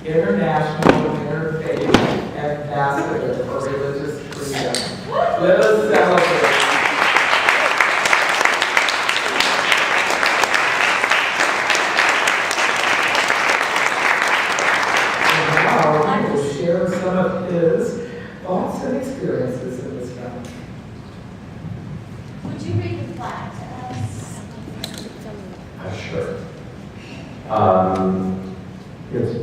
International Interfaith Ambassador for Religious Freedom. Let us celebrate. And now he will share some of his thoughts and experiences in this realm. Would you read the flag to us? Sure.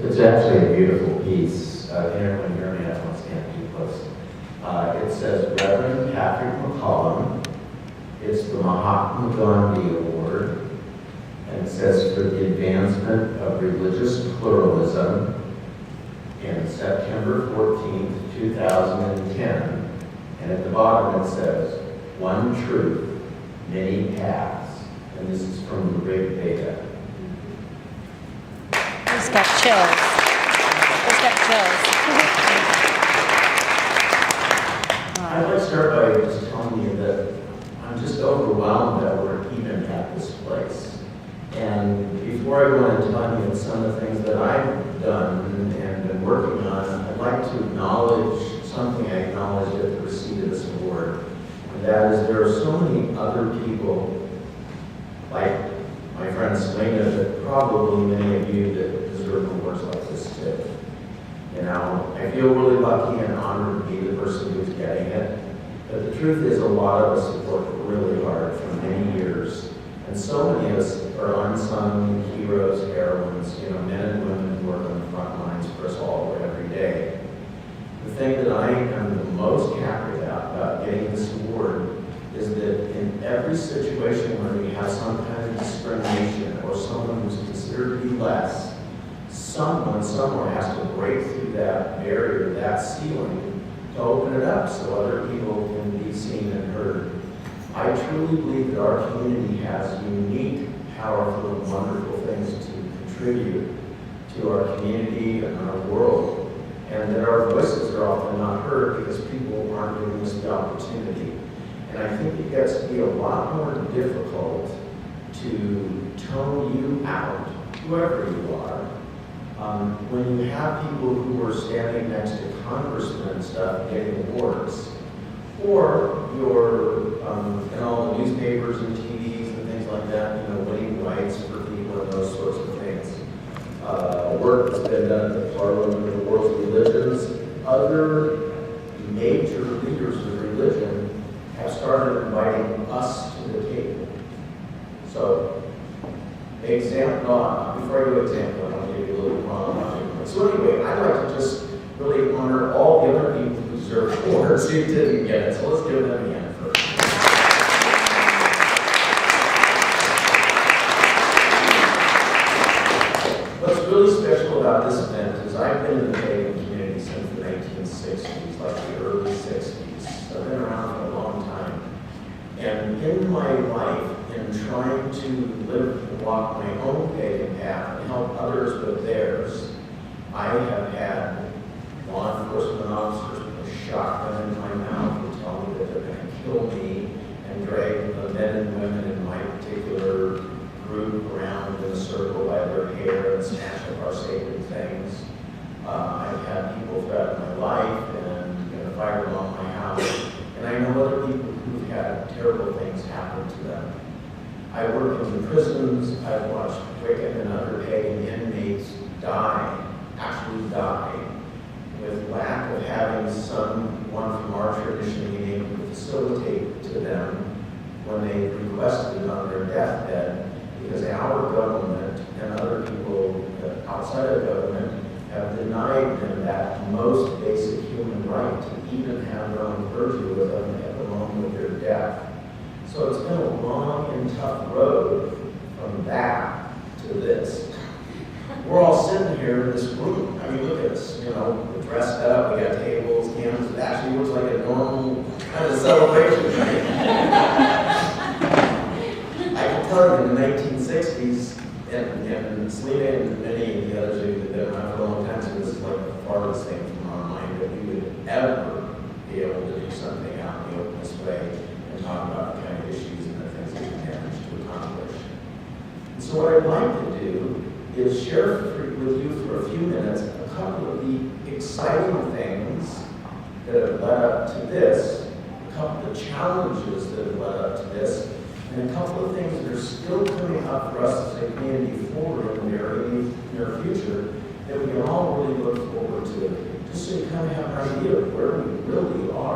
It's actually a beautiful piece. Anyone hear me? I don't want to stand too close. It says Reverend Patrick McCollum. It's the Mahatma Ghandi Award. And it says for the Advancement of Religious Pluralism in September 14th, 2010. And at the bottom it says, one truth, many paths. And this is from the Rig Veda. Just got chills. Just got chills. I'd like to start by just telling you that I'm just overwhelmed that we're even at this place. And before I go into telling you some of the things that I've done and been working on, I'd like to acknowledge something I acknowledged at the receipt of this award. And that is there are so many other people, like my friend Selena, but probably many of you that deserve awards like this too. You know, I feel really lucky and honored to be the person who's getting it. But the truth is a lot of us have worked really hard for many years. And so many of us are unsung heroes, heroines, you know, men and women who work on the front lines for us all every day. The thing that I am the most happy about getting this award is that in every situation where we have some kind of discrimination or someone who's considered to be less, someone somewhere has to break through that barrier, that ceiling, to open it up so other people can be seen and heard. I truly believe that our community has unique, powerful, and wonderful things to contribute to our community and our world, and that our voices are often not heard because people aren't giving us the opportunity. And I think it gets to be a lot more difficult to tone you out, whoever you are, when you have people who are standing next to congressmen and stuff getting awards, or you're in all the newspapers and TVs and things like that, you know, winning rights for people and those sorts of things. Work that's been done at the Parliament of the World's Religions. Other major leaders of religion have started inviting us to the table. So, example, before I go to example, I want to give you a little chronology. So anyway, I'd like to just really honor all the other people who deserve awards who didn't get it. So let's give them a hand first. What's really special about this event is I've been in the pagan community since the 1960s, like the early 60s. So I've been around for a long time. And in my life, in trying to live and walk my own pagan path and help others with theirs, I have had law enforcement officers with a shotgun in my mouth who tell me that they're going to kill me and drag the men and women in my particular group around in a circle by their hair and smash up our sacred things. I've had people threaten my life and going to fire along my house. And I know other people who've had terrible things happen to them. I work in the prisons. I've watched Wiccan and other pagan inmates die, actually die, with lack of having someone from our tradition being able to facilitate to them when they requested it on their deathbed, because our government and other people outside of government have denied them that most basic human right to even have their own clergy with them at the moment of their death. So it's been a long and tough road from that to this. We're all sitting here in this room. I mean, look at us, you know, we're dressed up, we got tables, candles. It actually looks like a normal kind of celebration, right? I can tell you in the 1960s, and Selena and many of the others who have been around for a long time, so this is like the farthest thing from our mind that we would ever be able to do something out in the open this way and talk about the kind of issues and the things that we managed to accomplish. And so what I'd like to do is share with you for a few minutes a couple of the exciting things that have led up to this, a couple of challenges that have led up to this, and a couple of things that are still coming up for us as a community forward in the very near future that we can all really look forward to, just so you kind of have an idea of where we really are